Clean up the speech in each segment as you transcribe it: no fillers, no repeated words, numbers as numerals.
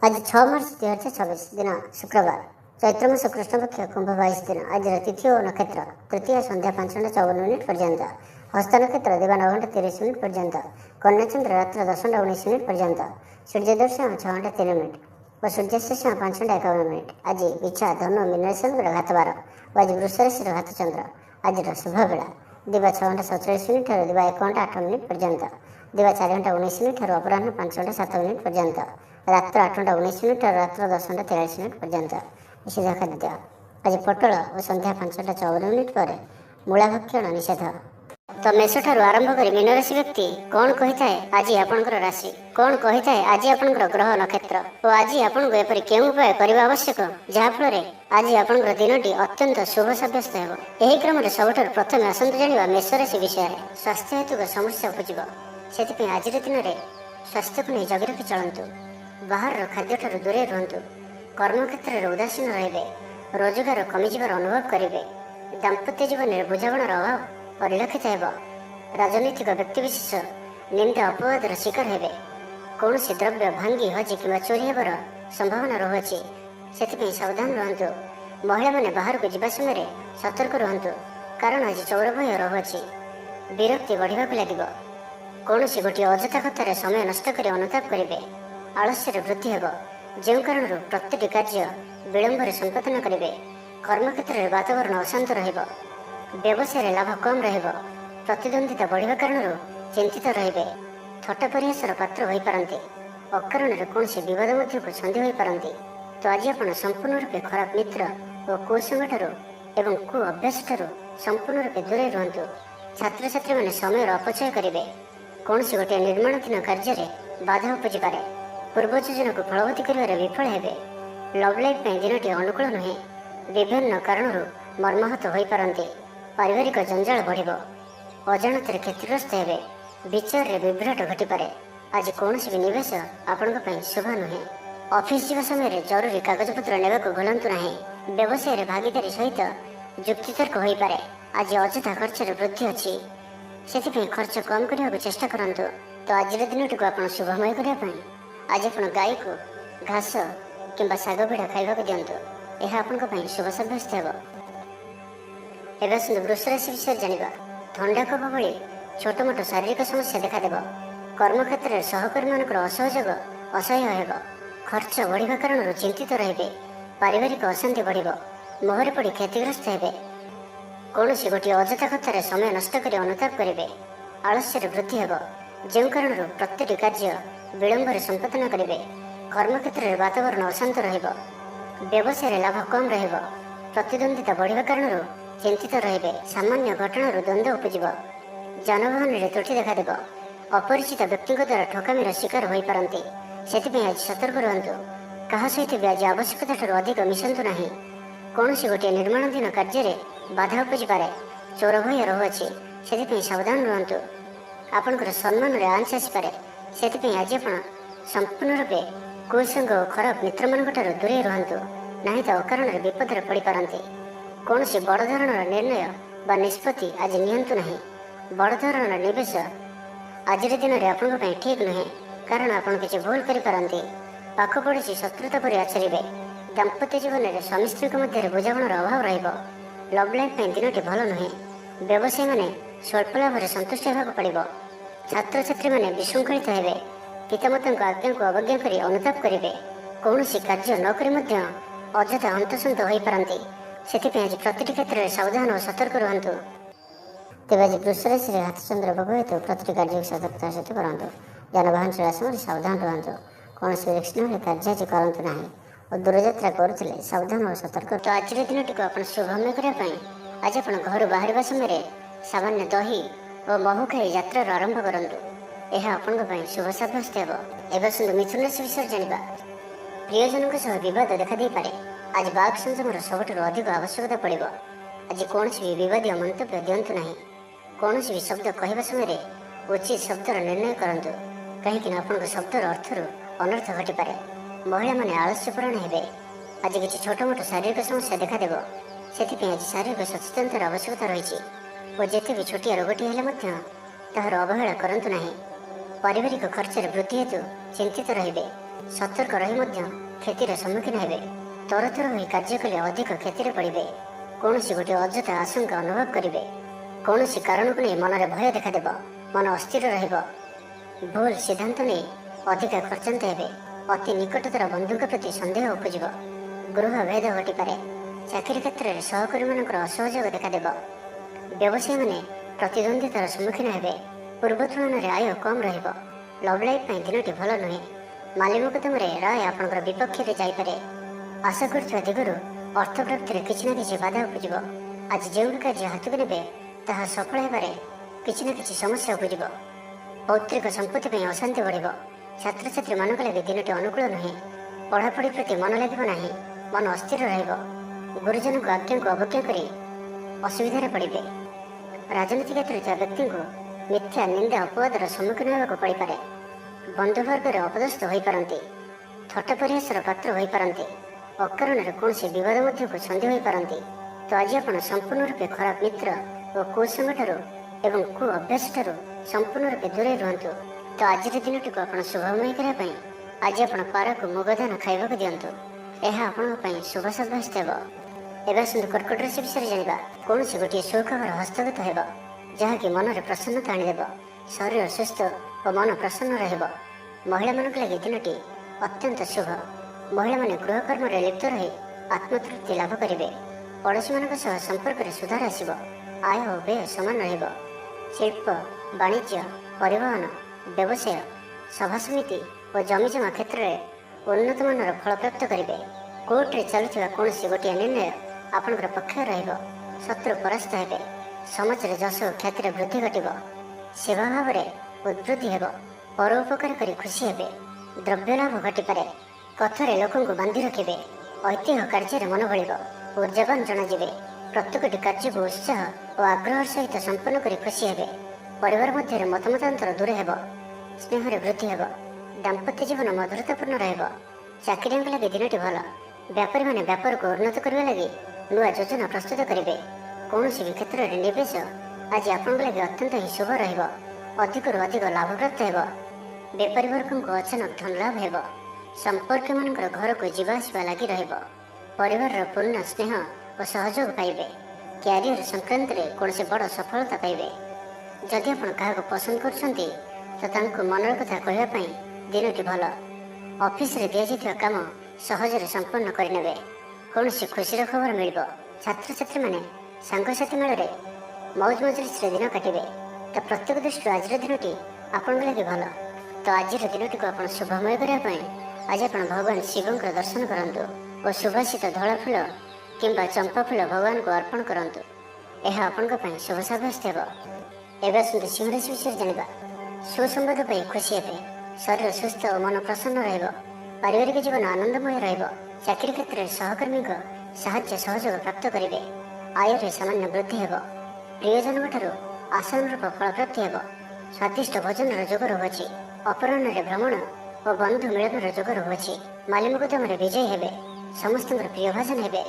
आज 6 मार्च 2026 दिन शुक्रवार चैत्र मास कृष्ण पक्ष कुंभ 22 दिन। आज तिथि और नक्षत्र तृतीय संध्या 5:54 पर्यंत, हस्त नक्षत्र दिवा 9:30 पर्यंत, कन्याचंद्र रात्र 10:19 पर्यंत, सूर्य दर्शन 6:03 और सूर्यास्त 5:51। आज विछा धनु मीन राशि घातबार और आज वृष राशि घातचंद्र। आज शुभ बेला दिवा 6:47 दिवा 1:08 पर्यंत, दिवा 4:19 अपराह 5:07 पर्यंत, रात्र 8:19 रात्र 10:43 पर्यंत। निषेध खाद्य आज पटल और संध्या 5:54 पर मूला भक्षण निषेध। तो मेष ठारू आरंभ कर मीन राशि व्यक्ति कौन कही थाए आज आपणकर राशि, कौन कही थाए आज आपणकर ग्रह नक्षत्र और आज आपको एपरी केउं उपाय करबा आवश्यक जहाँफल आज आपणकर दिनटी अत्यंत शुभ सब्यस्त हो। यही क्रम सबुठ प्रथम आसतु जाना मेष राशि विषय में। स्वास्थ्य हेतु समस्या उपजिब, से आज दिन में स्वास्थ्य को नहीं जगि रखी चलतु। बाहर खाद्य ठार दूरे रुहतु। कर्मक्षेत्र में उदासीन रे, रोजगार कमिजार अनुभव करेंगे। दाम्पत्य जीवन में बुझामणार अभाव परिलक्षित हो। राजनैतिक व्यक्तिविशेष निंदा अपवादर शिकार हेबे। कौन द्रव्य भांगी हजि कि चोरी होवर संभावना रहुछि, से सावधान रुहतु। महिला माने बाहर को जीवा समय सतर्क रुहतु, कारण आज चौर भय रहुछि। विरक्ति बढ़ा लगे। कौन गोटे अजथा कथार समय नष्ट कर अनुताप करेंगे। आलस्य वृद्धि हो, जो कारण प्रत्येक कार्य विलंब संपादन करेंगे। कर्मक्षेत्र में वातावरण अशांत रहिबो। व्यवसाय लाभ कम रहिबो। प्रतिद्वंदिता बढ़िया कारण चिंतित रहिबे। थट्टा परिहासर पात्र हो पारती। अकारण कौन विवाद मध्य को छंदी हो पारती। तो आज आप संपूर्ण रूपे खराब मित्र और कुसंग एवं कु अभ्यास ठारू संपूर्ण रूपे दूरे रुहतु। छात्र छात्री मैंने समय अपचय करेंगे। कौन गोटे निर्माणाधीन कार्य बाधा उपजी पारे। पूर्व योजना को फलवती कर विफल हेबे। लव लाइफ दिनटी अनुकूल नुहे। विभिन्न कारणों मर्माहत हो पारती। पारिवारिक जंजाल बढ़, अजाणत क्षतिग्रस्त हेबे। विचार में विभ्राट घटीपे। आज कौन भी निवेश आपण शुभ नुहे। ऑफिस जीवा समय जरूरी कागजपत्र ने भूलु ना। व्यवसाय में भागीदारी सहित जुक्तितर्क हो पारे। आज अजथा खर्च वृद्धि अच्छी, से खर्च कम करने को चेष्टा करूँ। तो आज दिन को आप शुभमय करने आज आप गाई को घास कि शाग भिड़ा खावा दिंतु। यह आपण शुभ सब्यस्त हो। एवं आसतु वृष राशि विषय जाना। थंडा कफ भली छोट मोट शारीरिक समस्या देखादेव। कर्मक्षेत्र में सहकर्मी मान असहयोग असह्य हो। खर्च बढ़ा कारण चिंतित रे। पारिवारिक अशांति बढ़, मोहर पड़ क्षतिग्रस्त हे। कौन गोटे अजथा कथार समय नष्ट कर अनुताप करेंगे। आलस्य वृद्धि हो, जो कारण प्रत्येक कार्य विलंब संपादन करेंगे। कर्मक्षेत्र में वातावरण अशांत रहिबो। व्यवसाय लाभ कम रहिबो। प्रतिद्वंदिता बढ़िया कारण चिंतित रे। सामान्य घटना द्वंद्व उपजिब। जानवाहन में त्रुटि देखादेव। अपरिचित व्यक्ति द्वारा ठकामीर शिकार हो पारती। से आज सतर्क रुहतु। क्या सहित भी आज आवश्यकता ठार अधिक मिशंतु ना। कौन गोटे निर्माणाधीन कार्य बाधा उपजी पारे। चोर भय रहुछि, से सावधान रुहतु। आपणकर सम्मान में आंच आसपे, से आज आप संपूर्ण रूपे कुसंग और खराब मित्र मान दूरे रुहतु, ना तो अकारण विपद पड़ पारती। कौन बड़ धरण निर्णय बा निष्पत्ति आज नियंतु ना। बड़ धरण निवेश आज दिन में आपण ठीक नुहे, कारण आप किसी भूल करें। पाख पड़ोसी शत्रुता पर आचरिबे। दाम्पत्य जीवन में स्वामी स्त्री मध्य बुझामणार अभाव रहिबो। लव लाइफ दिनटी भल नुहे। व्यवसायी मैंने स्वल्प लाभ सन्तुष्ट होगा पड़ो। छात्र छात्री मैंने विशृंखलित हेबे। पितामाता आज्ञा को अवज्ञा कर अनुताप करेंगे। कौन कार्य नक अजथा हंतसंत हो पारती। से आज प्रति क्षेत्र में सावधान और सतर्क रुहतु। तेज आज वृष राशि हाथचंद्र भोग हेतु प्रति कार्य सतर्कता सहित करूँ। जानवाहन चला समय सावधान रुहतु। कौन रिस्क ना कार्य आज करूँ ना और दूरयात्रा करुले सावधान और सतर्क। तो आज दिन को आप शुभमय करने आज आप घर बाहर समय सामान्य दही और महू खाई यात्रा आरंभ करूँ। यह आपण शुभ सब्यस्त हो। एवं आसतु मिथुन राशि विषय जाना। प्रियजनों सह बद देखा पारे। आज बाक संयमर सबुठ अधिक आवश्यकता पड़ो। आज कौन भी विवादीय मंतव्य दिंतु ना। कौन भी शब्द कहवा समय उचित शब्दर निर्णय करूँ, कहीं आपण शब्दर अर्थर अनर्थ घटीपे। महिला माने आलस्यपूर्ण हेबे। आज किसी छोट मोट शारीरिक समस्या देखादेव। से आज शारीरिक सचेतनतार आवश्यकता रही और जिते भी छोटिया रोगटी हेले तार अवहेला करूँ ना। पारिवारिक खर्च वृद्धि हेतु चिंतित रे। ସତର୍କ ରହି ମଧ୍ୟ କ୍ଷତିର ସମ୍ମୁଖୀନ ହେବେ। ତରତର ହୋଇ କାର୍ଯ୍ୟ କଲେ ଅଧିକ କ୍ଷତିରେ ପଡ଼ିବେ। କୌଣସି ଗୋଟିଏ ଅଯଥା ଆଶଙ୍କା ଅନୁଭବ କରିବେ। କୌଣସି କାରଣକୁ ନେଇ ମନରେ ଭୟ ଦେଖାଦେବ। ମନ ଅସ୍ଥିର ରହିବ। ଭୁଲ ସିଦ୍ଧାନ୍ତ ନେଇ ଅଧିକା ଖର୍ଚ୍ଚାନ୍ତ ହେବେ। ଅତି ନିକଟତର ବନ୍ଧୁଙ୍କ ପ୍ରତି ସନ୍ଦେହ ଉପୁଜିବ। ଗୃହ ଭେଦ ଘଟିପାରେ। ଚାକିରି କ୍ଷେତ୍ରରେ ସହକର୍ମୀମାନଙ୍କର ଅସହଯୋଗ ଦେଖାଦେବ। ବ୍ୟବସାୟୀମାନେ ପ୍ରତିଦ୍ୱନ୍ଦ୍ୱିତାର ସମ୍ମୁଖୀନ ହେବେ। ପୂର୍ବ ତୁଳନାରେ ଆୟ କମ୍ ରହିବ। ଲଭ୍ ଲାଇଫ୍ ପାଇଁ ଦିନଟି ଭଲ ନୁହେଁ। ମାଲି ମକଦ୍ଦମାରେ ରାୟ ଆପଣଙ୍କର ବିପକ୍ଷରେ ଯାଇପାରେ। ଆଶା କରୁଥିବା ଦିଗରୁ ଅର୍ଥ ପ୍ରାପ୍ତିରେ କିଛି ନା କିଛି ବାଧା ଉପୁଜିବ। ଆଜି ଯେଉଁ କାର୍ଯ୍ୟ ହାତକୁ ନେବେ ତାହା ସଫଳ ହେବାରେ କିଛି ନା କିଛି ସମସ୍ୟା ଉପୁଜିବ। ପୌତ୍ରିକ ସମ୍ପତ୍ତି ପାଇଁ ଅଶାନ୍ତି ବଢ଼ିବ। ଛାତ୍ରଛାତ୍ରୀମାନଙ୍କ ଲାଗି ଦିନଟି ଅନୁକୂଳ ନୁହେଁ। ପଢ଼ାପଢ଼ି ପ୍ରତି ମନ ଲାଗିବ ନାହିଁ। ମନ ଅସ୍ଥିର ରହିବ। ଗୁରୁଜନଙ୍କ ଆଜ୍ଞାକୁ ଅବଜ୍ଞା କରି ଅସୁବିଧାରେ ପଡ଼ିବେ। ରାଜନୀତି କ୍ଷେତ୍ରରେ ଥିବା ବ୍ୟକ୍ତିଙ୍କୁ ମିଥ୍ୟା ନିନ୍ଦା ଅପବାଦର ସମ୍ମୁଖୀନ ହେବାକୁ ପଡ଼ିପାରେ। ବନ୍ଧୁବର୍ଗରେ ଅପଦସ୍ଥ ହୋଇପାରନ୍ତି। ଥଟ୍ଟା ପରିହାସର ପାତ୍ର ହୋଇପାରନ୍ତି। ଅକାରଣରେ କୌଣସି ବିବାଦ ମଧ୍ୟକୁ ଛନ୍ଦି ହୋଇପାରନ୍ତି। ତ ଆଜି ଆପଣ ସମ୍ପୂର୍ଣ୍ଣ ରୂପେ ଖରାପ ମିତ୍ର ଓ କୁସଙ୍ଗଠାରୁ ଏବଂ କୁ ଅଭ୍ୟାସଠାରୁ ସମ୍ପୂର୍ଣ୍ଣ ରୂପେ ଦୂରେଇ ରୁହନ୍ତୁ। ତ ଆଜିର ଦିନଟିକୁ ଆପଣ ଶୁଭମୟ କରିବା ପାଇଁ ଆଜି ଆପଣ ପାରାକୁ ମୁଗଦାନ ଖାଇବାକୁ ଦିଅନ୍ତୁ। ଏହା ଆପଣଙ୍କ ପାଇଁ ଶୁଭ ସାବ୍ୟସ୍ତ ହେବ। ଏବେ ଆସନ୍ତୁ କର୍କଟ ରାଶି ବିଷୟରେ ଜାଣିବା। କୌଣସି ଗୋଟିଏ ସୁଖବର ହସ୍ତଗତ ହେବ ଯାହାକି ମନରେ ପ୍ରସନ୍ନତା ଆଣିଦେବ। ଶରୀର ସୁସ୍ଥ ଓ ମନ ପ୍ରସନ୍ନ ରହିବ। ମହିଳାମାନଙ୍କ ଲାଗି ଦିନଟି ଅତ୍ୟନ୍ତ ଶୁଭ। ମହିଳାମାନେ ଗୃହକର୍ମରେ ଲିପ୍ତ ରହି ଆତ୍ମତୃପ୍ତି ଲାଭ କରିବେ। ପଡ଼ୋଶୀମାନଙ୍କ ସହ ସମ୍ପର୍କରେ ସୁଧାର ଆସିବ। ଆୟ ଓ ବ୍ୟୟ ସମାନ ରହିବ। ଶିଳ୍ପ, ବାଣିଜ୍ୟ, ପରିବହନ, ବ୍ୟବସାୟ, ସଭାସମିତି ଓ ଜମିଜମା କ୍ଷେତ୍ରରେ ଉନ୍ନତମାନର ଫଳପ୍ରାପ୍ତ କରିବେ। କୋର୍ଟରେ ଚାଲୁଥିବା କୌଣସି ଗୋଟିଏ ନିର୍ଣ୍ଣୟ ଆପଣଙ୍କର ପକ୍ଷରେ ରହିବ। ଶତ୍ରୁ ପରାସ୍ତ ହେବେ। ସମାଜରେ ଯଶ ଓ ଖ୍ୟାତିର ବୃଦ୍ଧି ଘଟିବ। ସେବା ଭାବରେ ଉଦ୍ବୃଦ୍ଧି ହେବ। ପର ଉପକାର କରି ଖୁସି ହେବେ। ଦ୍ରବ୍ୟ ଲାଭ ଘଟିପାରେ। କଥାରେ ଲୋକଙ୍କୁ ବାନ୍ଧି ରଖିବେ। ଐତିହ୍ୟ କାର୍ଯ୍ୟରେ ମନ ବଳିବ। ଉର୍ଜାବାନ ଜଣାଯିବେ। ପ୍ରତ୍ୟେକଟି କାର୍ଯ୍ୟକୁ ଉତ୍ସାହ ଓ ଆଗ୍ରହର ସହିତ ସମ୍ପନ୍ନ କରି ଖୁସି ହେବେ। ପରିବାର ମଧ୍ୟରେ ମତମତାନ୍ତର ଦୂର ହେବ। ସ୍ନେହରେ ବୃଦ୍ଧି ହେବ। ଦାମ୍ପତ୍ୟ ଜୀବନ ମଧୁରତାପୂର୍ଣ୍ଣ ରହିବ। ଚାକିରିଆଙ୍କ ଲାଗି ଦିନଟି ଭଲ। ବ୍ୟାପାରୀମାନେ ବ୍ୟାପାରକୁ ଉନ୍ନତ କରିବା ଲାଗି ନୂଆ ଯୋଜନା ପ୍ରସ୍ତୁତ କରିବେ। କୌଣସି ବି କ୍ଷେତ୍ରରେ ନିବେଶ ଆଜି ଆପଣଙ୍କ ଲାଗି ଅତ୍ୟନ୍ତ ହିଁ ଶୁଭ ରହିବ। ଅଧିକରୁ ଅଧିକ ଲାଭପ୍ରାପ୍ତ ହେବ। ବେପାରୀ ବର୍ଗଙ୍କୁ ଅଚାନକ ଧନ ଲାଭ ହେବ। ସମ୍ପର୍କୀୟମାନଙ୍କର ଘରକୁ ଯିବା ଆସିବା ଲାଗି ରହିବ। ପରିବାରର ପୂର୍ଣ୍ଣ ସ୍ନେହ ଓ ସହଯୋଗ ପାଇବେ। କ୍ୟାରିୟର ସଂକ୍ରାନ୍ତରେ କୌଣସି ବଡ଼ ସଫଳତା ପାଇବେ। ଯଦି ଆପଣ କାହାକୁ ପସନ୍ଦ କରୁଛନ୍ତି ତ ତାଙ୍କୁ ମନର କଥା କହିବା ପାଇଁ ଦିନଟି ଭଲ। ଅଫିସରେ ଦିଆଯାଇଥିବା କାମ ସହଜରେ ସମ୍ପନ୍ନ କରିନେବେ। କୌଣସି ଖୁସିର ଖବର ମିଳିବ। ଛାତ୍ରଛାତ୍ରୀମାନେ ସାଙ୍ଗସାଥି ମେଳରେ ମୌଜ ମଜଲିସରେ ଦିନ କାଟିବେ। ତ ପ୍ରତ୍ୟେକ ଦୃଷ୍ଟିରୁ ଆଜିର ଦିନଟି ଆପଣଙ୍କ ଲାଗି ଭଲ। ତ ଆଜିର ଦିନଟିକୁ ଆପଣ ଶୁଭମୟ କରିବା ପାଇଁ ଆଜି ଆପଣ ଭଗବାନ ଶିବଙ୍କର ଦର୍ଶନ କରନ୍ତୁ ଓ ସୁବାସିତ ଧଳା ଫୁଲ କିମ୍ବା ଚମ୍ପା ଫୁଲ ଭଗବାନଙ୍କୁ ଅର୍ପଣ କରନ୍ତୁ। ଏହା ଆପଣଙ୍କ ପାଇଁ ଶୁଭ ସାବ୍ୟସ୍ତ ହେବ। ଏବେ ଆସନ୍ତୁ ସିଂହ ରାଶି ବିଷୟରେ ଜାଣିବା। ସୁସମ୍ବାଦ ପାଇ ଖୁସି ହେବେ। ଶରୀର ସୁସ୍ଥ ଓ ମନ ପ୍ରସନ୍ନ ରହିବ। ପାରିବାରିକ ଜୀବନ ଆନନ୍ଦମୟ ରହିବ। ଚାକିରି କ୍ଷେତ୍ରରେ ସହକର୍ମୀଙ୍କ ସାହାଯ୍ୟ ସହଯୋଗ ପ୍ରାପ୍ତ କରିବେ। ଆୟରେ ସାମାନ୍ୟ ବୃଦ୍ଧି ହେବ। ପ୍ରିୟଜନଙ୍କଠାରୁ ଆଶାନୁରୂପ ଫଳପ୍ରାପ୍ତି ହେବ। ସ୍ୱାଦିଷ୍ଟ ଭୋଜନର ଯୋଗ ରହୁଅଛି। ଅପରାହ୍ନରେ ଭ୍ରମଣ ଓ ବନ୍ଧୁ ମିଳନର ଯୋଗ ରହୁଅଛି। ମାଲି ମକଦ୍ଦମାରେ ବିଜୟୀ ହେବେ। ସମସ୍ତଙ୍କର ପ୍ରିୟଭାଜନ ହେବେ।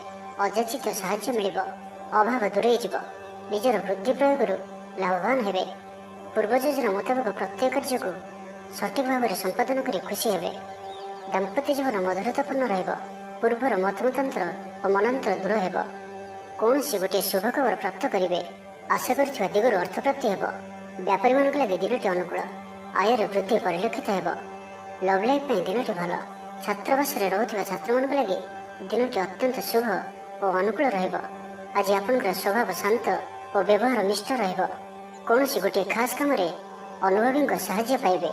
ଅଯାଚିତ ସାହାଯ୍ୟ ମିଳିବ। ଅଭାବ ଦୂରେଇ ଯିବ। ନିଜର ବୁଦ୍ଧି ପ୍ରୟୋଗରୁ ଲାଭବାନ ହେବେ। ପୂର୍ବ ଯୋଜନା ମୁତାବକ ପ୍ରତ୍ୟେକ କାର୍ଯ୍ୟକୁ ସଠିକ ଭାବରେ ସମ୍ପାଦନ କରି ଖୁସି ହେବେ। ଦାମ୍ପତ୍ୟ ଜୀବନ ମଧୁରତାପୂର୍ଣ୍ଣ ରହିବ। ପୂର୍ବର ମତମତାନ୍ତର ଓ ମନାନ୍ତର ଦୂର ହେବ। କୌଣସି ଗୋଟିଏ ଶୁଭ ଖବର ପ୍ରାପ୍ତ କରିବେ। ଆଶା କରିଥିବା ଦିଗରୁ ଅର୍ଥପ୍ରାପ୍ତି ହେବ। ବ୍ୟାପାରୀମାନଙ୍କ ଲାଗି ଦିନଟି ଅନୁକୂଳ। ଆୟରେ ବୃଦ୍ଧି ପରିଲକ୍ଷିତ ହେବ। ଲଭ୍ ଲାଇଫ୍ ପାଇଁ ଦିନଟି ଭଲ। ଛାତ୍ରାବାସରେ ରହୁଥିବା ଛାତ୍ରମାନଙ୍କ ଲାଗି ଦିନଟି ଅତ୍ୟନ୍ତ ଶୁଭ ଓ ଅନୁକୂଳ ରହିବ। ଆଜି ଆପଣଙ୍କର ସ୍ୱଭାବ ଶାନ୍ତ ଓ ବ୍ୟବହାର ନିଷ୍ଠ ରହିବ। କୌଣସି ଗୋଟିଏ ଖାସ୍ କାମରେ ଅନୁଭବୀଙ୍କ ସାହାଯ୍ୟ ପାଇବେ।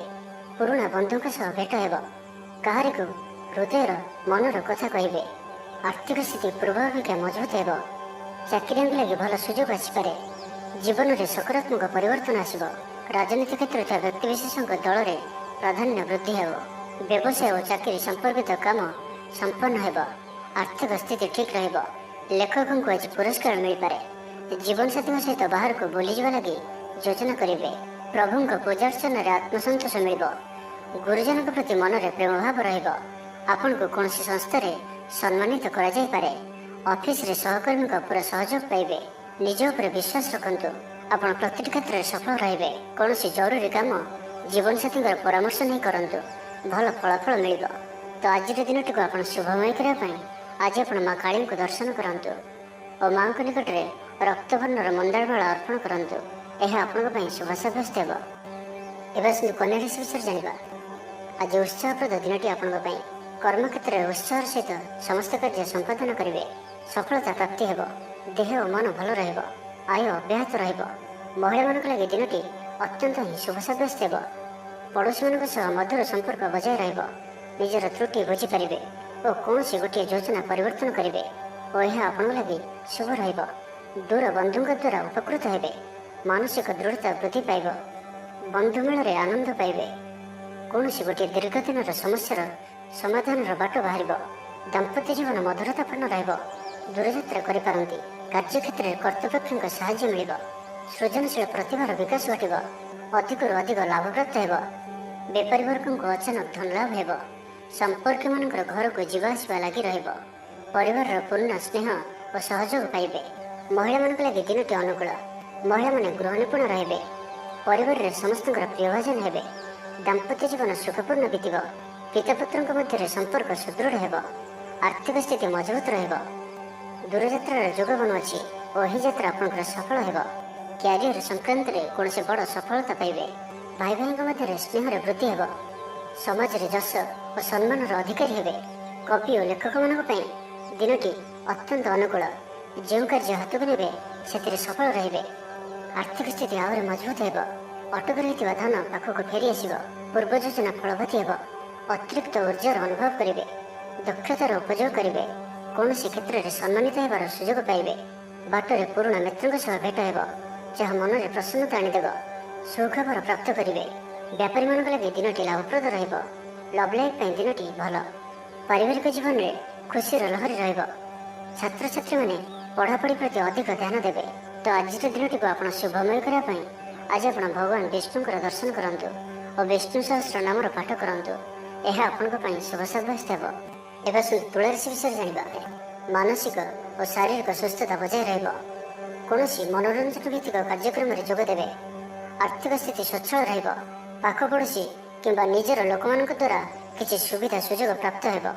ପୁରୁଣା ବନ୍ଧୁଙ୍କ ସହ ଭେଟ ହେବ। କାହାରିକୁ ହୃଦୟର ମନର କଥା କହିବେ। ଆର୍ଥିକ ସ୍ଥିତି ପୂର୍ବ ଅପେକ୍ଷା ମଜବୁତ ହେବ। ଚାକିରିଆଙ୍କ ଲାଗି ଭଲ ସୁଯୋଗ ଆସିପାରେ। ଜୀବନରେ ସକାରାତ୍ମକ ପରିବର୍ତ୍ତନ ଆସିବ। ରାଜନୀତି କ୍ଷେତ୍ରରେ ଥିବା ବ୍ୟକ୍ତିବିଶେଷଙ୍କ ଦଳରେ ପ୍ରାଧାନ୍ୟ ବୃଦ୍ଧି ହେବ। ବ୍ୟବସାୟ ଓ ଚାକିରି ସମ୍ପର୍କିତ କାମ ସମ୍ପନ୍ନ ହେବ। ଆର୍ଥିକ ସ୍ଥିତି ଠିକ୍ ରହିବ। ଲେଖକଙ୍କୁ ଆଜି ପୁରସ୍କାର ମିଳିପାରେ। ଜୀବନସାଥୀଙ୍କ ସହିତ ବାହାରକୁ ବୁଲିଯିବା ଲାଗି ଯୋଜନା କରିବେ। ପ୍ରଭୁଙ୍କ ପୂଜାର୍ଚ୍ଚନାରେ ଆତ୍ମସନ୍ତୋଷ ମିଳିବ। ଗୁରୁଜନଙ୍କ ପ୍ରତି ମନରେ ପ୍ରେମଭାବ ରହିବ। ଆପଣଙ୍କୁ କୌଣସି ସଂସ୍ଥାରେ ସମ୍ମାନିତ କରାଯାଇପାରେ। ଅଫିସରେ ସହକର୍ମୀଙ୍କ ପୁରା ସହଯୋଗ ପାଇବେ। ନିଜ ଉପରେ ବିଶ୍ୱାସ ରଖନ୍ତୁ। ଆପଣ ପ୍ରତିଟି କ୍ଷେତ୍ରରେ ସଫଳ ରହିବେ। କୌଣସି ଜରୁରୀ କାମ ଜୀବନସାଥୀଙ୍କର ପରାମର୍ଶ ନେଇ କରନ୍ତୁ। ଭଲ ଫଳାଫଳ ମିଳିବ। ତ ଆଜିର ଦିନଟିକୁ ଆପଣ ଶୁଭମୟ କରିବା ପାଇଁ ଆଜି ଆପଣ ମା କାଳୀଙ୍କୁ ଦର୍ଶନ କରନ୍ତୁ ଓ ମାଙ୍କ ନିକଟରେ ରକ୍ତବର୍ଣ୍ଣର ମନ୍ଦାର ମାଳ ଅର୍ପଣ କରନ୍ତୁ। ଏହା ଆପଣଙ୍କ ପାଇଁ ଶୁଭ ସାବ୍ୟସ୍ତ ହେବ। ଏବେ ଆସନ୍ତୁ କନ୍ୟା ରାଶି ବିଷୟରେ ଜାଣିବା। ଆଜି ଉତ୍ସାହପ୍ରଦ ଦିନଟି ଆପଣଙ୍କ ପାଇଁ। କର୍ମକ୍ଷେତ୍ରରେ ଉତ୍ସାହର ସହିତ ସମସ୍ତ କାର୍ଯ୍ୟ ସମ୍ପାଦନ କରିବେ। ସଫଳତା ପ୍ରାପ୍ତି ହେବ। ଦେହ ଓ ମନ ଭଲ ରହିବ। ଆୟ ଅବ୍ୟାହତ ରହିବ। ମହିଳାମାନଙ୍କ ଲାଗି ଦିନଟି ଅତ୍ୟନ୍ତ ହିଁ ଶୁଭ ସାବ୍ୟସ୍ତ ହେବ। ପଡ଼ୋଶୀମାନଙ୍କ ସହ ମଧୁର ସମ୍ପର୍କ ବଜାୟ ରହିବ। ନିଜର ତ୍ରୁଟି ବୁଝିପାରିବେ ଓ କୌଣସି ଗୋଟିଏ ଯୋଜନା ପରିବର୍ତ୍ତନ କରିବେ ଓ ଏହା ଆପଣଙ୍କ ଲାଗି ଶୁଭ ରହିବ। ଦୂର ବନ୍ଧୁଙ୍କ ଦ୍ୱାରା ଉପକୃତ ହେବେ। ମାନସିକ ଦୃଢ଼ତା ବୃଦ୍ଧି ପାଇବ। ବନ୍ଧୁ ମେଳରେ ଆନନ୍ଦ ପାଇବେ। କୌଣସି ଗୋଟିଏ ଦୀର୍ଘ ଦିନର ସମସ୍ୟାର ସମାଧାନର ବାଟ ବାହାରିବ। ଦାମ୍ପତ୍ୟ ଜୀବନ ମଧୁରତାପୂର୍ଣ୍ଣ ରହିବ। ଦୂରଯାତ୍ରା କରିପାରନ୍ତି। କାର୍ଯ୍ୟକ୍ଷେତ୍ରରେ କର୍ତ୍ତୃପକ୍ଷଙ୍କ ସାହାଯ୍ୟ ମିଳିବ। ସୃଜନଶୀଳ ପ୍ରତିଭାର ବିକାଶ ଘଟିବ। ଅଧିକରୁ ଅଧିକ ଲାଭପ୍ରାପ୍ତ ହେବ। ବେପାରୀ ବର୍ଗଙ୍କୁ ଅଚାନକ ଧନଲାଭ ହେବ। ସମ୍ପର୍କୀୟମାନଙ୍କର ଘରକୁ ଯିବା ଆସିବା ଲାଗି ରହିବ। ପରିବାରର ପୂର୍ଣ୍ଣ ସ୍ନେହ ଓ ସହଯୋଗ ପାଇବେ। ମହିଳାମାନଙ୍କ ଲାଗି ଦିନଟି ଅନୁକୂଳ। ମହିଳାମାନେ ଗୃହ ନିପୁଣ ରହିବେ। ପରିବାରରେ ସମସ୍ତଙ୍କର ପ୍ରିୟଭାଜନ ହେବେ। ଦାମ୍ପତ୍ୟ ଜୀବନ ସୁଖପୂର୍ଣ୍ଣ ବିତିବ। ପିତାପୁତ୍ରଙ୍କ ମଧ୍ୟରେ ସମ୍ପର୍କ ସୁଦୃଢ଼ ହେବ। ଆର୍ଥିକ ସ୍ଥିତି ମଜବୁତ ରହିବ। ଦୂରଯାତ୍ରାର ଯୋଗ ବନୁଅଛି ଓ ଏହି ଯାତ୍ରା ଆପଣଙ୍କର ସଫଳ ହେବ। କ୍ୟାରିୟର ସଂକ୍ରାନ୍ତରେ କୌଣସି ବଡ଼ ସଫଳତା ପାଇବେ। ଭାଇ ଭାଇଙ୍କ ମଧ୍ୟରେ ସ୍ନେହରେ ବୃଦ୍ଧି ହେବ। ସମାଜରେ ଯଶ ଓ ସମ୍ମାନର ଅଧିକାରୀ ହେବେ। କବି ଓ ଲେଖକମାନଙ୍କ ପାଇଁ ଦିନଟି ଅତ୍ୟନ୍ତ ଅନୁକୂଳ। ଯେଉଁ କାର୍ଯ୍ୟ ହାତକୁ ନେବେ ସେଥିରେ ସଫଳ ରହିବେ। ଆର୍ଥିକ ସ୍ଥିତି ଆହୁରି ମଜବୁତ ହେବ। ଅଟକି ରହିଥିବା ଧନ ପାଖକୁ ଫେରି ଆସିବ। ପୂର୍ବ ଯୋଜନା ଫଳବତୀ ହେବ। ଅତିରିକ୍ତ ଉର୍ଜାର ଅନୁଭବ କରିବେ। ଦକ୍ଷତାର ଉପଯୋଗ କରିବେ। କୌଣସି କ୍ଷେତ୍ରରେ ସମ୍ମାନିତ ହେବାର ସୁଯୋଗ ପାଇବେ। ବାଟରେ ପୁରୁଣା ମିତ୍ରଙ୍କ ସହ ଭେଟ ହେବ, ଯାହା ମନରେ ପ୍ରସନ୍ନତା ଆଣିଦେବ। ସୁଖବର ପ୍ରାପ୍ତ କରିବେ। ବ୍ୟାପାରୀମାନଙ୍କ ଲାଗି ଦିନଟି ଲାଭପ୍ରଦ ରହିବ। ଲଭ୍ ଲାଇଫ୍ ପାଇଁ ଦିନଟି ଭଲ। ପାରିବାରିକ ଜୀବନରେ ଖୁସିର ଲହରୀ ରହିବ। ଛାତ୍ରଛାତ୍ରୀମାନେ ପଢ଼ାପଢ଼ି ପ୍ରତି ଅଧିକ ଧ୍ୟାନ ଦେବେ। ତ ଆଜିର ଦିନଟିକୁ ଆପଣ ଶୁଭମୟ କରିବା ପାଇଁ ଆଜି ଆପଣ ଭଗବାନ ବିଷ୍ଣୁଙ୍କର ଦର୍ଶନ କରନ୍ତୁ ଓ ବିଷ୍ଣୁ ସହସ୍ର ନାମର ପାଠ କରନ୍ତୁ। ଏହା ଆପଣଙ୍କ ପାଇଁ ଶୁଭ ସାବ୍ୟସ୍ତ ହେବ। ଏବେ ଆସନ୍ତୁ ତୁଳା ରାଶି ବିଷୟରେ ଜାଣିବା। ମାନସିକ ଓ ଶାରୀରିକ ସୁସ୍ଥତା ବଜାୟ ରହିବ। କୌଣସି ମନୋରଞ୍ଜନ ଭିତ୍ତିକ କାର୍ଯ୍ୟକ୍ରମରେ ଯୋଗ ଦେବେ। ଆର୍ଥିକ ସ୍ଥିତି ସ୍ୱଚ୍ଛଳ ରହିବ। ପାଖ ପଡ଼ୋଶୀ କିମ୍ବା ନିଜର ଲୋକମାନଙ୍କ ଦ୍ୱାରା କିଛି ସୁବିଧା ସୁଯୋଗ ପ୍ରାପ୍ତ ହେବ।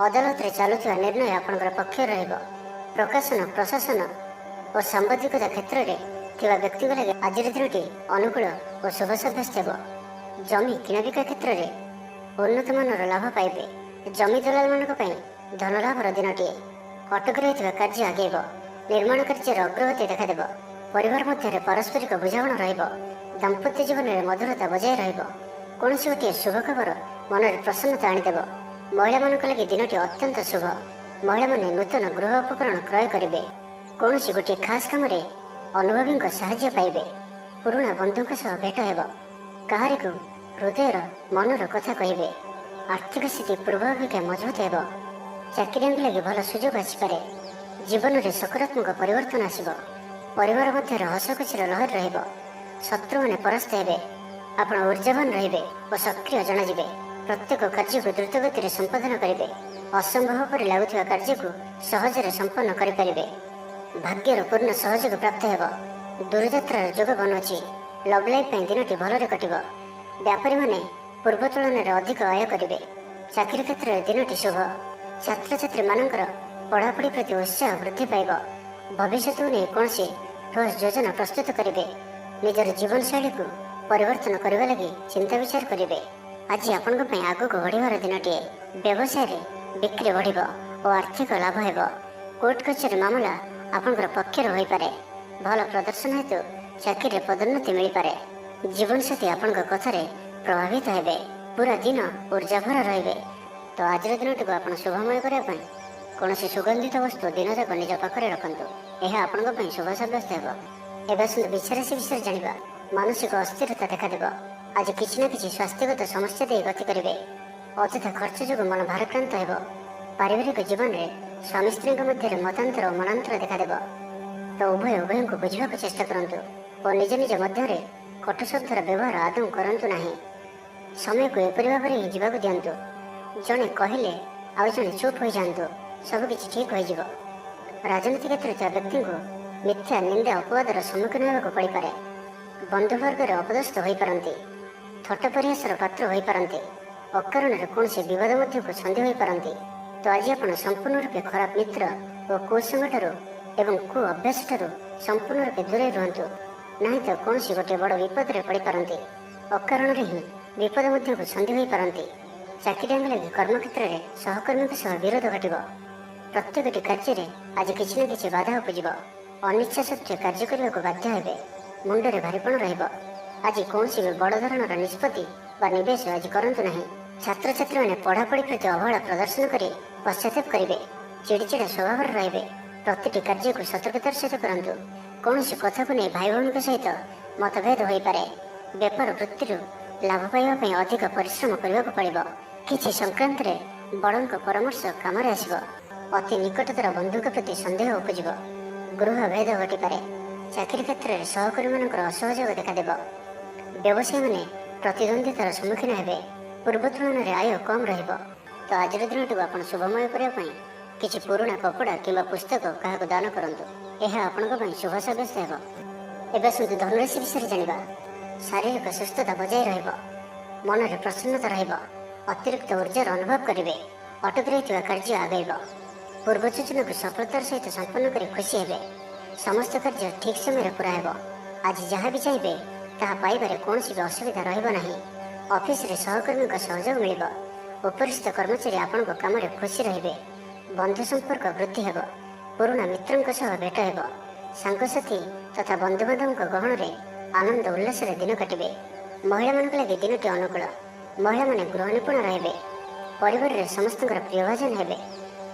ଅଦାଲତରେ ଚାଲୁଥିବା ନିର୍ଣ୍ଣୟ ଆପଣଙ୍କର ପକ୍ଷରେ ରହିବ। ପ୍ରକାଶନ, ପ୍ରଶାସନ ଓ ସାମ୍ବାଦିକତା କ୍ଷେତ୍ରରେ ଥିବା ବ୍ୟକ୍ତିଙ୍କ ଲାଗି ଆଜିର ଦିନଟି ଅନୁକୂଳ ଓ ଶୁଭ ସାବ୍ୟସ୍ତ ହେବ। ଜମି କିଣାବିକା କ୍ଷେତ୍ରରେ ଉନ୍ନତମାନର ଲାଭ ପାଇବେ। ଜମି ଦଲାଲମାନଙ୍କ ପାଇଁ ଧନଲାଭର ଦିନଟିଏ। ଅଟକି ରହିଥିବା କାର୍ଯ୍ୟ ଆଗେଇବ। ନିର୍ମାଣ କାର୍ଯ୍ୟର ଅଗ୍ରଗତି ଦେଖାଦେବ। ପରିବାର ମଧ୍ୟରେ ପାରସ୍ପରିକ ବୁଝାମଣା ରହିବ। ଦାମ୍ପତ୍ୟ ଜୀବନରେ ମଧୁରତା ବଜାୟ ରହିବ। କୌଣସି ଗୋଟିଏ ଶୁଭ ଖବର ମନରେ ପ୍ରସନ୍ନତା ଆଣିଦେବ। ମହିଳାମାନଙ୍କ ଲାଗି ଦିନଟି ଅତ୍ୟନ୍ତ ଶୁଭ। ମହିଳାମାନେ ନୂତନ ଗୃହ ଉପକରଣ କ୍ରୟ କରିବେ। କୌଣସି ଗୋଟିଏ ଖାସ୍ କାମରେ ଅନୁଭବୀଙ୍କ ସାହାଯ୍ୟ ପାଇବେ। ପୁରୁଣା ବନ୍ଧୁଙ୍କ ସହ ଭେଟ ହେବ। କାହାରିକୁ ହୃଦୟର ମନର କଥା କହିବେ। ଆର୍ଥିକ ସ୍ଥିତି ପୂର୍ବ ଅପେକ୍ଷା ମଜବୁତ ହେବ। ଚାକିରିଆଙ୍କ ଲାଗି ଭଲ ସୁଯୋଗ ଆସିପାରେ। ଜୀବନରେ ସକାରାତ୍ମକ ପରିବର୍ତ୍ତନ ଆସିବ। ପରିବାର ମଧ୍ୟରେ ହସଖୁସିର ଲହରୀ ରହିବ। ଶତ୍ରୁମାନେ ପରାସ୍ତ ହେବେ। ଆପଣ ଉର୍ଜାବାନ ରହିବେ ଓ ସକ୍ରିୟ ଜଣାଯିବେ। ପ୍ରତ୍ୟେକ କାର୍ଯ୍ୟକୁ ଦ୍ରୁତଗତିରେ ସମ୍ପାଦନ କରିବେ। ଅସମ୍ଭବ ପରି ଲାଗୁଥିବା କାର୍ଯ୍ୟକୁ ସହଜରେ ସମ୍ପନ୍ନ କରିପାରିବେ। ଭାଗ୍ୟର ପୂର୍ଣ୍ଣ ସହଯୋଗ ପ୍ରାପ୍ତ ହେବ। ଦୂରଯାତ୍ରାର ଯୋଗ ବନୁଅଛି। ଲଭ୍ ଲାଇଫ୍ ପାଇଁ ଦିନଟି ଭଲରେ କଟିବ। ବ୍ୟାପାରୀମାନେ ପୂର୍ବ ତୁଳନାରେ ଅଧିକ ଆୟ କରିବେ। ଚାକିରି କ୍ଷେତ୍ରରେ ଦିନଟି ଶୁଭ। ଛାତ୍ରଛାତ୍ରୀମାନଙ୍କର ପଢ଼ାପଢ଼ି ପ୍ରତି ଉତ୍ସାହ ବୃଦ୍ଧି ପାଇବ। ଭବିଷ୍ୟତକୁ ନେଇ କୌଣସି ଠୋସ୍ ଯୋଜନା ପ୍ରସ୍ତୁତ କରିବେ। ନିଜର ଜୀବନଶୈଳୀକୁ ପରିବର୍ତ୍ତନ କରିବା ଲାଗି ଚିନ୍ତା ବିଚାର କରିବେ। ଆଜି ଆପଣଙ୍କ ପାଇଁ ଆଗକୁ ବଢ଼ିବାର ଦିନଟିଏ। ବ୍ୟବସାୟରେ ବିକ୍ରି ବଢ଼ିବ ଓ ଆର୍ଥିକ ଲାଭ ହେବ। କୋର୍ଟ କଚେରୀ ମାମଲା ଆପଣଙ୍କର ପକ୍ଷରେ ହୋଇପାରେ। ଭଲ ପ୍ରଦର୍ଶନ ହେତୁ ଚାକିରିରେ ପଦୋନ୍ନତି ମିଳିପାରେ। ଜୀବନସାଥୀ ଆପଣଙ୍କ କଥାରେ ପ୍ରଭାବିତ ହେବେ। ପୁରା ଦିନ ଉର୍ଜାଭରା ରହିବେ। ତ ଆଜିର ଦିନଟିକୁ ଆପଣ ଶୁଭମୟ କରିବା ପାଇଁ କୌଣସି ସୁଗନ୍ଧିତ ବସ୍ତୁ ଦିନଯାକ ନିଜ ପାଖରେ ରଖନ୍ତୁ। ଏହା ଆପଣଙ୍କ ପାଇଁ ଶୁଭ ସାବ୍ୟସ୍ତ ହେବ। ଏବେ ଆସନ୍ତୁ ବିଛାରାଶି ବିଷୟରେ ଜାଣିବା। ମାନସିକ ଅସ୍ଥିରତା ଦେଖାଦେବ। ଆଜି କିଛି ନା କିଛି ସ୍ୱାସ୍ଥ୍ୟଗତ ସମସ୍ୟା ଦେଇ ଗତି କରିବେ। ଅଯଥା ଖର୍ଚ୍ଚ ଯୋଗୁଁ ମନ ଭାରାକ୍ରାନ୍ତ ହେବ। ପାରିବାରିକ ଜୀବନରେ ସ୍ୱାମୀ ସ୍ତ୍ରୀଙ୍କ ମଧ୍ୟରେ ମତାନ୍ତର ଓ ମନାନ୍ତର ଦେଖାଦେବ। ତ ଉଭୟଙ୍କୁ ବୁଝିବାକୁ ଚେଷ୍ଟା କରନ୍ତୁ ଓ ନିଜ ନିଜ ମଧ୍ୟରେ କଟୁ ଶବ୍ଦର ବ୍ୟବହାର ଆଦୌ କରନ୍ତୁ ନାହିଁ। ସମୟକୁ ଏପରି ଭାବରେ ହିଁ ଯିବାକୁ ଦିଅନ୍ତୁ। ଜଣେ କହିଲେ ଆଉ ଜଣେ ଚୁପ୍ ହୋଇଯାଆନ୍ତୁ। ସବୁକିଛି ଠିକ୍ ହୋଇଯିବ। ରାଜନୀତି କ୍ଷେତ୍ରରେ ଥିବା ବ୍ୟକ୍ତିଙ୍କୁ ମିଥ୍ୟା ନିନ୍ଦା ଅପବାଦର ସମ୍ମୁଖୀନ ହେବାକୁ ପଡ଼ିପାରେ। ବନ୍ଧୁବର୍ଗରେ ଅପଦସ୍ଥ ହୋଇପାରନ୍ତି। ଥଟ୍ଟା ପରିହାସର ପାତ୍ର ହୋଇପାରନ୍ତି ଓ ଅକାରଣରେ କୌଣସି ବିବାଦ ମଧ୍ୟକୁ ଛନ୍ଦି ହୋଇପାରନ୍ତି। ତ ଆଜି ଆପଣ ସମ୍ପୂର୍ଣ୍ଣ ରୂପେ ଖରାପ ମିତ୍ର ଓ କୁସଙ୍ଗଠାରୁ ଏବଂ କୁ ଅଭ୍ୟାସଠାରୁ ସମ୍ପୂର୍ଣ୍ଣ ରୂପେ ଦୂରେଇ ରୁହନ୍ତୁ, ନାହିଁ ତ କୌଣସି ଗୋଟିଏ ବଡ଼ ବିପଦରେ ପଡ଼ିପାରନ୍ତି। ଅକାରଣରେ ହିଁ ବିପଦ ମଧ୍ୟକୁ ଛନ୍ଦି ହୋଇପାରନ୍ତି। ଚାକିରିଆଙ୍କ ଲାଗି କର୍ମକ୍ଷେତ୍ରରେ ସହକର୍ମୀଙ୍କ ସହ ବିରୋଧ ଘଟିବ। ପ୍ରତ୍ୟେକଟି କାର୍ଯ୍ୟରେ ଆଜି କିଛି ନା କିଛି ବାଧା ଉପୁଜିବ। ଅନିଚ୍ଛା ସତ୍ତ୍ୱେ କାର୍ଯ୍ୟ କରିବାକୁ ବାଧ୍ୟ ହେବେ। ମୁଣ୍ଡରେ ଭାରିପଣ ରହିବ। ଆଜି କୌଣସି ବି ବଡ଼ ଧରଣର ନିଷ୍ପତ୍ତି ବା ନିବେଶ ଆଜି କରନ୍ତୁ ନାହିଁ। ଛାତ୍ରଛାତ୍ରୀମାନେ ପଢ଼ାପଢ଼ି ପ୍ରତି ଅବହେଳା ପ୍ରଦର୍ଶନ କରି ପଶ୍ଚାତାପ କରିବେ। ଚିଡ଼ିଚିଡ଼ା ସ୍ୱଭାବର ରହିବେ। ପ୍ରତିଟି କାର୍ଯ୍ୟକୁ ସତର୍କତାର ସହିତ କରନ୍ତୁ। କୌଣସି କଥାକୁ ନେଇ ଭାଇ ଭଉଣୀଙ୍କ ସହିତ ମତଭେଦ ହୋଇପାରେ। ବେପାର ବୃତ୍ତିରୁ ଲାଭ ପାଇବା ପାଇଁ ଅଧିକ ପରିଶ୍ରମ କରିବାକୁ ପଡ଼ିବ। କିଛି ସଂକ୍ରାନ୍ତରେ ବଡ଼ଙ୍କ ପରାମର୍ଶ କାମରେ ଆସିବ। ଅତି ନିକଟତର ବନ୍ଧୁଙ୍କ ପ୍ରତି ସନ୍ଦେହ ଉପୁଜିବ। ଗୃହ ଭେଦ ଘଟିପାରେ। ଚାକିରି କ୍ଷେତ୍ରରେ ସହକର୍ମୀମାନଙ୍କର ଅସହଯୋଗ ଦେଖାଦେବ। ବ୍ୟବସାୟୀମାନେ ପ୍ରତିଦ୍ୱନ୍ଦ୍ୱିତାର ସମ୍ମୁଖୀନ ହେବେ। ପୂର୍ବ ତୁଳନାରେ ଆୟ କମ୍ ରହିବ। ତ ଆଜିର ଦିନଟିକୁ ଆପଣ ଶୁଭମୟ କରିବା ପାଇଁ କିଛି ପୁରୁଣା କପଡ଼ା କିମ୍ବା ପୁସ୍ତକ କାହାକୁ ଦାନ କରନ୍ତୁ। ଏହା ଆପଣଙ୍କ ପାଇଁ ଶୁଭ ସାବ୍ୟସ୍ତ ହେବ। ଏବେ ଆସନ୍ତୁ ଧନୁରାଶି ବିଷୟରେ ଜାଣିବା। ଶାରୀରିକ ସୁସ୍ଥତା ବଜାୟ ରହିବ। ମନରେ ପ୍ରସନ୍ନତା ରହିବ। ଅତିରିକ୍ତ ଉର୍ଜାର ଅନୁଭବ କରିବେ। ଅଟକି ରହିଥିବା କାର୍ଯ୍ୟ ଆଗେଇବ। ପୂର୍ବ ଯୋଜନାକୁ ସଫଳତାର ସହିତ ସମ୍ପନ୍ନ କରି ଖୁସି ହେବେ। ସମସ୍ତ କାର୍ଯ୍ୟ ଠିକ୍ ସମୟରେ ପୁରା ହେବ। ଆଜି ଯାହା ବି ଚାହିଁବେ ତାହା ପାଇବାରେ କୌଣସି ବି ଅସୁବିଧା ରହିବ ନାହିଁ। ଅଫିସରେ ସହକର୍ମୀଙ୍କ ସହଯୋଗ ମିଳିବ। ଉପରିସ୍ଥ କର୍ମଚାରୀ ଆପଣଙ୍କ କାମରେ ଖୁସି ରହିବେ। ବନ୍ଧୁ ସମ୍ପର୍କ ବୃଦ୍ଧି ହେବ। ପୁରୁଣା ମିତ୍ରଙ୍କ ସହ ଭେଟ ହେବ। ସାଙ୍ଗସାଥି ତଥା ବନ୍ଧୁବାନ୍ଧବଙ୍କ ଗହଣରେ ଆନନ୍ଦ ଉଲ୍ଲାସରେ ଦିନ କାଟିବେ। ମହିଳାମାନଙ୍କ ଲାଗି ଦିନଟି ଅନୁକୂଳ। ମହିଳାମାନେ ଗୃହ ନିପୁଣ ରହିବେ। ପରିବାରରେ ସମସ୍ତଙ୍କର ପ୍ରିୟଭାଜନ ହେବେ।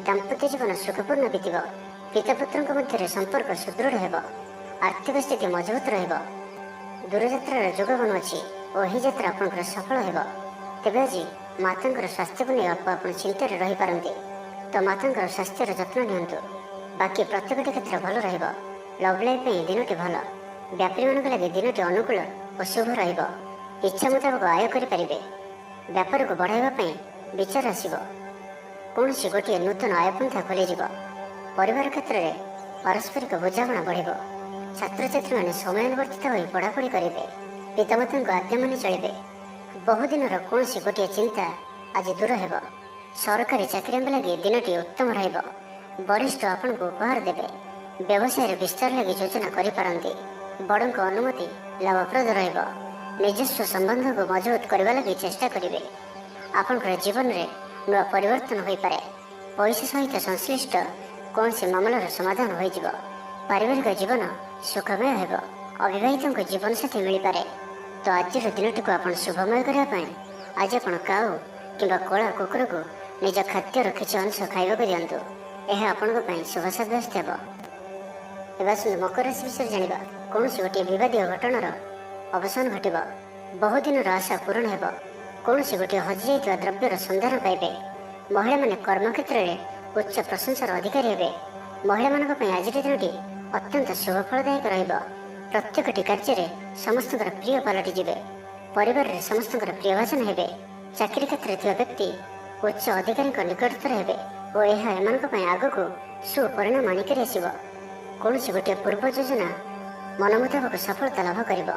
ଦାମ୍ପତ୍ୟ ଜୀବନ ସୁଖପୂର୍ଣ୍ଣ ବିତିବ। ପିତାପୁତ୍ରଙ୍କ ମଧ୍ୟରେ ସମ୍ପର୍କ ସୁଦୃଢ଼ ହେବ। ଆର୍ଥିକ ସ୍ଥିତି ମଜବୁତ ରହିବ। ଦୂରଯାତ୍ରାର ଯୋଗ ବନୁଅଛି ଓ ଏହି ଯାତ୍ରା ଆପଣଙ୍କର ସଫଳ ହେବ। ତେବେ ଆଜି ମାତାଙ୍କର ସ୍ୱାସ୍ଥ୍ୟକୁ ନେଇ ଆପଣ ଚିନ୍ତାରେ ରହିପାରନ୍ତି। ତ ମାତାଙ୍କର ସ୍ୱାସ୍ଥ୍ୟର ଯତ୍ନ ନିଅନ୍ତୁ। ବାକି ପ୍ରତ୍ୟେକଟି କ୍ଷେତ୍ର ଭଲ ରହିବ। ଲଭ୍ ଲାଇଫ୍ ପାଇଁ ଦିନଟି ଭଲ। ବ୍ୟାପାରୀମାନଙ୍କ ଲାଗି ଦିନଟି ଅନୁକୂଳ ଓ ଶୁଭ ରହିବ। ଇଚ୍ଛା ମୁତାବକ ଆୟ କରିପାରିବେ। ବ୍ୟାପାରକୁ ବଢ଼ାଇବା ପାଇଁ ବିଚାର ଆସିବ। କୌଣସି ଗୋଟିଏ ନୂତନ ଆୟପନ୍ଥା ଖୋଲିଯିବ। ପରିବାର କ୍ଷେତ୍ରରେ ପାରସ୍ପରିକ ବୁଝାମଣା ବଢ଼ିବ। ଛାତ୍ରଛାତ୍ରୀମାନେ ସମୟାନୁବର୍ତ୍ତିତ ହୋଇ ପଢ଼ାପଢ଼ି କରିବେ। ପିତାମାତାଙ୍କ ଆଜ୍ଞା ମାନି ଚଳିବେ। ବହୁଦିନର କୌଣସି ଗୋଟିଏ ଚିନ୍ତା ଆଜି ଦୂର ହେବ। ସରକାରୀ ଚାକିରିଆଙ୍କ ଲାଗି ଦିନଟି ଉତ୍ତମ ରହିବ। ବରିଷ୍ଠ ଆପଣଙ୍କୁ ଉପହାର ଦେବେ। ବ୍ୟବସାୟରେ ବିସ୍ତାର ଲାଗି ଯୋଜନା କରିପାରନ୍ତି। ବଡ଼ଙ୍କ ଅନୁମତି ଲାଭପ୍ରଦ ରହିବ। ନିଜସ୍ୱ ସମ୍ବନ୍ଧକୁ ମଜବୁତ କରିବା ଲାଗି ଚେଷ୍ଟା କରିବେ। ଆପଣଙ୍କର ଜୀବନରେ ନୂଆ ପରିବର୍ତ୍ତନ ହୋଇପାରେ। ପଇସା ସହିତ ସଂଶ୍ଳିଷ୍ଟ କୌଣସି ମାମଲାର ସମାଧାନ ହୋଇଯିବ। ପାରିବାରିକ ଜୀବନ ସୁଖମୟ ହେବ। ଅବିବାହିତଙ୍କ ଜୀବନସାଥୀ ମିଳିପାରେ। ତ ଆଜିର ଦିନଟିକୁ ଆପଣ ଶୁଭମୟ କରିବା ପାଇଁ ଆଜି ଆପଣ କାଉ କିମ୍ବା କଳା କୁକୁରକୁ ନିଜ ଖାଦ୍ୟର କିଛି ଅଂଶ ଖାଇବାକୁ ଦିଅନ୍ତୁ। ଏହା ଆପଣଙ୍କ ପାଇଁ ଶୁଭ ସାବ୍ୟସ୍ତ ହେବ। ଏବେ ଆସନ୍ତୁ ମକର ରାଶି ବିଷୟରେ ଜାଣିବା। କୌଣସି ଗୋଟିଏ ବିବାଦୀୟ ଘଟଣାର ଅବସାନ ଘଟିବ। ବହୁଦିନର ଆଶା ପୂରଣ ହେବ। କୌଣସି ଗୋଟିଏ ହଜିଯାଇଥିବା ଦ୍ରବ୍ୟର ସନ୍ଧାନ ପାଇବେ। ମହିଳାମାନେ କର୍ମକ୍ଷେତ୍ରରେ ଉଚ୍ଚ ପ୍ରଶଂସାର ଅଧିକାରୀ ହେବେ। ମହିଳାମାନଙ୍କ ପାଇଁ ଆଜିର ଦିନଟି ଅତ୍ୟନ୍ତ ଶୁଭଫଳଦାୟକ ରହିବ। ପ୍ରତ୍ୟେକଟି କାର୍ଯ୍ୟରେ ସମସ୍ତଙ୍କର ପ୍ରିୟ ପାଲଟିଯିବେ। ପରିବାରରେ ସମସ୍ତଙ୍କର ପ୍ରିୟଭାଜନ ହେବେ। ଚାକିରି କ୍ଷେତ୍ରରେ ଥିବା ବ୍ୟକ୍ତି ଉଚ୍ଚ ଅଧିକାରୀଙ୍କ ନିକଟତର ହେବେ ଓ ଏହା ଏମାନଙ୍କ ପାଇଁ ଆଗକୁ ସୁପରିଣାମ ଆଣିକରି ଆସିବ। କୌଣସି ଗୋଟିଏ ପୂର୍ବ ଯୋଜନା ମନ ମୁତାବକ ସଫଳତା ଲାଭ କରିବ।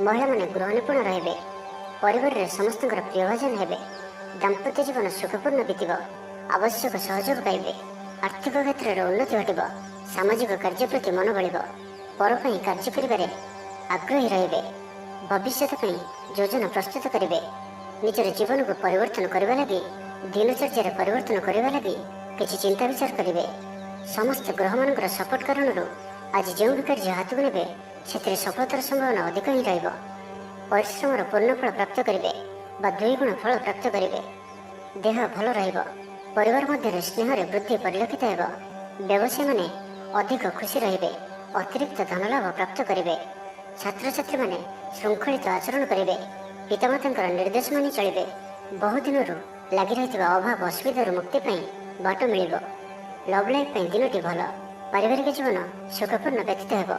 ମହିଳାମାନେ ଗୃହ ନିପୁଣ ରହିବେ। ପରିବାରରେ ସମସ୍ତଙ୍କର ପ୍ରିୟଭାଜନ ହେବେ। ଦାମ୍ପତ୍ୟ ଜୀବନ ସୁଖପୂର୍ଣ୍ଣ ବିତିବ। ଆବଶ୍ୟକ ସହଯୋଗ ପାଇବେ। ଆର୍ଥିକ କ୍ଷେତ୍ରରେ ଉନ୍ନତି ଘଟିବ। ସାମାଜିକ କାର୍ଯ୍ୟ ପ୍ରତି ମନ ବଳିବ। ପର ପାଇଁ କାର୍ଯ୍ୟ କରିବାରେ ଆଗ୍ରହୀ ରହିବେ। ଭବିଷ୍ୟତ ପାଇଁ ଯୋଜନା ପ୍ରସ୍ତୁତ କରିବେ। ନିଜର ଜୀବନକୁ ପରିବର୍ତ୍ତନ କରିବା ଲାଗି ଦିନଚର୍ଯ୍ୟାରେ ପରିବର୍ତ୍ତନ କରିବା ଲାଗି କିଛି ଚିନ୍ତା ବିଚାର କରିବେ। ସମସ୍ତ ଗ୍ରହମାନଙ୍କର ସପୋର୍ଟ କାରଣରୁ ଆଜି ଯେଉଁ ବି କାର୍ଯ୍ୟ ହାତକୁ ନେବେ ସେଥିରେ ସଫଳତାର ସମ୍ଭାବନା ଅଧିକ ହିଁ ରହିବ। ପରିଶ୍ରମର ପୂର୍ଣ୍ଣ ଫଳ ପ୍ରାପ୍ତ କରିବେ ବା ଦ୍ୱିଗୁଣ ଫଳ ପ୍ରାପ୍ତ କରିବେ। ଦେହ ଭଲ ରହିବ। ପରିବାର ମଧ୍ୟରେ ସ୍ନେହରେ ବୃଦ୍ଧି ପରିଲକ୍ଷିତ ହେବ। ବ୍ୟବସାୟୀମାନେ ଅଧିକ ଖୁସି ରହିବେ। ଅତିରିକ୍ତ ଧନଲାଭ ପ୍ରାପ୍ତ କରିବେ। ଛାତ୍ରଛାତ୍ରୀମାନେ ଶୃଙ୍ଖଳିତ ଆଚରଣ କରିବେ। ପିତାମାତାଙ୍କର ନିର୍ଦ୍ଦେଶ ମାନି ଚଳିବେ। ବହୁଦିନରୁ ଲାଗି ରହିଥିବା ଅଭାବ ଅସୁବିଧାରୁ ମୁକ୍ତି ପାଇଁ ବାଟ ମିଳିବ। ଲଭ୍ ଲାଇଫ୍ ପାଇଁ ଦିନଟି ଭଲ। ପାରିବାରିକ ଜୀବନ ସୁଖପୂର୍ଣ୍ଣ ବ୍ୟତୀତ ହେବ।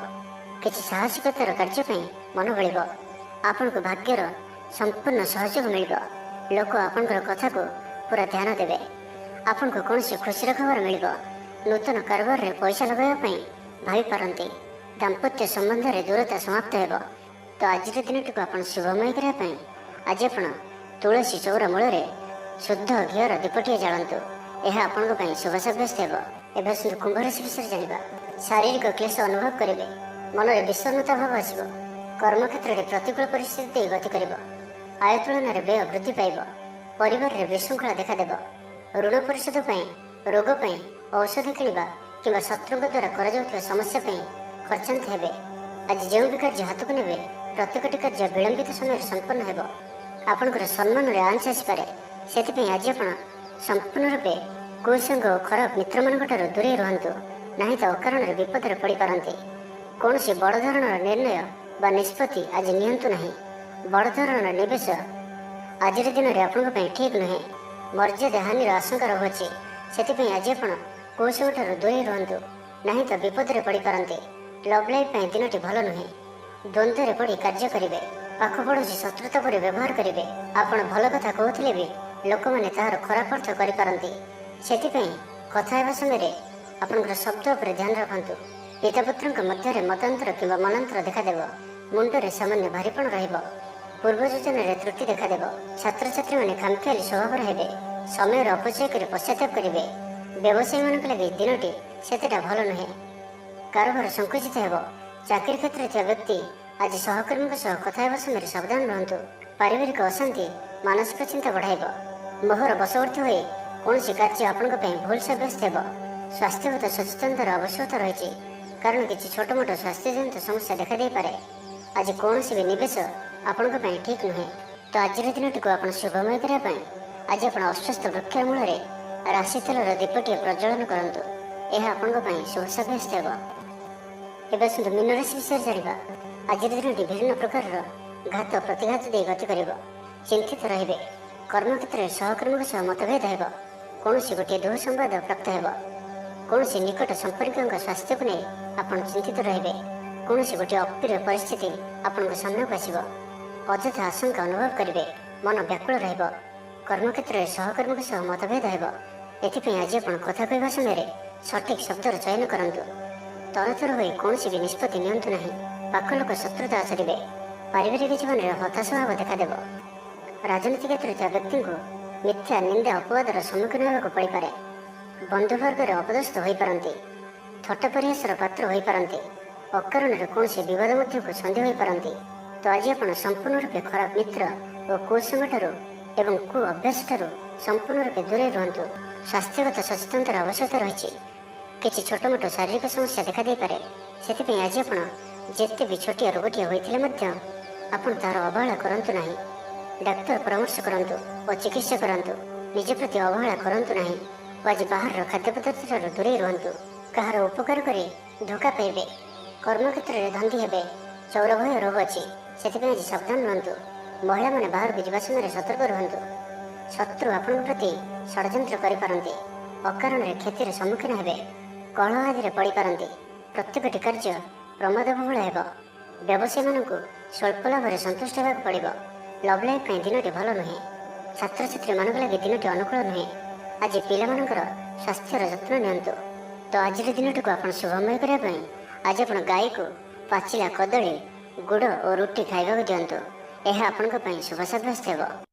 କିଛି ସାହସିକତାର କାର୍ଯ୍ୟ ପାଇଁ ମନ ବଳିବ। ଆପଣଙ୍କୁ ଭାଗ୍ୟର ସମ୍ପୂର୍ଣ୍ଣ ସହଯୋଗ ମିଳିବ। ଲୋକ ଆପଣଙ୍କର କଥାକୁ ପୁରା ଧ୍ୟାନ ଦେବେ। ଆପଣଙ୍କୁ କୌଣସି ଖୁସିର ଖବର ମିଳିବ। ନୂତନ କାରବାରରେ ପଇସା ଲଗାଇବା ପାଇଁ ଭାବିପାରନ୍ତି। ଦାମ୍ପତ୍ୟ ସମ୍ବନ୍ଧରେ ଦୂରତା ସମାପ୍ତ ହେବ। ତ ଆଜିର ଦିନଟିକୁ ଆପଣ ଶୁଭମୟ କରିବା ପାଇଁ ଆଜି ଆପଣ ତୁଳସୀ ଚଉରା ମୂଳରେ शुद्ध घीर दीपटिए जालतु। यह आपण शुभ सब्यस्त हो। एवं सुंदर कुंभ राशि विषय जाना। शारीरिक क्लेश अनुभव करेंगे। मन में विषन्नता भाव आसो। कर्मक्षेत्र में प्रतिकूल परिस्थिति गति कर। आय तुलन में व्यय वृद्धि पाइब। परिवार में विशृंखला देखादेव। ऋण परिशोध रोग औषध किणवा कि शत्रु द्वारा कर समस्या खर्चांत हे। आज जो भी कार्य हाथ को ने प्रत्येक कार्य विलंबित समय संपन्न हो। आपणकर सम्मान में आंच आसपे से आज आप संपूर्ण रूपे कुसंग और खराब मित्र मान दूरे रुहतु ना तो अकारण विपद पड़ पारती। कौन सी बड़ धरण निर्णय बा निष्पत्ति आज नियंतु नहीं। बड़ धरण निवेश आज दिन में आपण ठीक नुहे। मर्यादा हानि आशंका रहुच्छी से आज आप कौशल दूरे रुहतु ना तो विपद पड़ पारती। लव लाइफ दिन टी भल नुहे। द्वंद्व पड़ कार्य करेंगे। पाख पड़ोसी शत्रुता पर व्यवहार करेंगे। आपण भल कथा कहते भी लोक मैंने तार खराब अर्थ करपारती। से कथा समय आपंकर शब्द पर ध्यान रखु। पितापुत्र मध्य मतांतर कि मनांतर देखादेव। मुंडे सामान्य भारीपण रहिब। पूर्व योजन त्रुटि देखादेव। छात्र छात्री मैंने खामखियाली स्वभाव हेबे। समय अपचय कर पश्चाताप करेंगे। व्यवसायी मान लगे दिनटी सेतेटा भल नुहे। कारोबार संकुचित हो। चाकरी क्षेत्र में व्यक्ति आज सहकर्मी कथा समय सावधान रुहतु। पारिवारिक अशांति मानसिक चिंता बढ़ाइब। मोहर बशवर्ती हुए कौन कार्य आपण भूल सब्यस्त हो। स्वास्थ्यगत सचेतनतार आवश्यकता रही। कारण किसी छोट मोट स्वास्थ्यजनित समस्या देखा दे पारे। आज कौन भी निवेश आपण ठीक नुहे। तो आज दिन टी आप शुभमय करने आज आप अस्वस्थ वृक्ष मूल राशि तेलर दीपटिए प्रज्वलन करूँ। यह आपण शुभ सब्यस्त हो। एवं सुंदर मीन राशि विषय जाना। आज दिन विभिन्न प्रकार घात प्रतिघात दे गति कर। चिंतित रे। कर्मक्षेत्र में सहकर्मी मतभेद हो। कौन गोटे दुह संवाद प्राप्त हो। कौन निकट संपर्क स्वास्थ्य को नहीं आप चिंतित रे। कौन गोटे अप्रिय परिस्थिति आपण सामना को आसो। अଯଥା आशंका अनुभव करेंगे। मन व्याकुल रहिब। कर्मक्षेत्र में सहकर्मी मतभेद हो। एथि आज आप कथा कहवा समय सठिक शब्दर चयन करूँ। तरतर हो कौन भी निष्पत्ति नियंतु नहीं। पाख लोक शत्रुता आचरेंगे। पारिवारिक जीवन में हताश भाव देखादेव। राजनीति क्षेत्र में व्यक्ति को मिथ्या निंदा अपवादर सम्मुखीन होगा पड़ पारे। बंधुवर्ग अपदस्थ हो पारती। थट्टा परिहासर पात्र हो पारती। अकारण कौन विवाद को सन्देह हो पारती। तो आज आप संपूर्ण रूपे खराब मित्र और कुसंग एवं कु अभ्यास संपूर्ण रूपे दूरे रुहतु। स्वास्थ्यगत सचेतनतार आवश्यकता रही। किसी छोट मोट शारीरिक समस्या देखा दे पारे। से आज आप जिते भी छोटिया रोगटिए होते आप तार अवहेला करतु ना। डाक्तर परामर्श करूँ और चिकित्सा करूँ। निज प्रति अवहेला करूँ ना। आज बाहर खाद्य पदार्थ दूरे रुहतु। कहार उपकार कर धोखा पाइबे। कर्मक्षेत्र में धंधी हे। चौर भय रोग अच्छी से आज सावधान रुहतु। महिला मैंने बाहर को जावा समय सतर्क रुहतु। शत्रु आपण प्रति षड्यंत्र करपारती। अकारण क्षतिर सम्मुखीन हे। कलह आदि पड़ पारती। प्रत्येक कार्य प्रमादबहुल हो। व्यवसायी मान स्वल्प लाभ सन्तुष्ट होगा पड़ो। लव लाइफ दिन टी भल नुहे। छात्र छात्री मान लगे दिन टी अनुकूल नुहे। आज पिलामानकर स्वास्थ्यर जत्न नियंतु। तो आज दिन टी आप शुभमय करने आज आप गाई को पाचिला कदली गुड़ और रुटी खाइबा दिंतु। यह आपण शुभ सब्यस्त हो।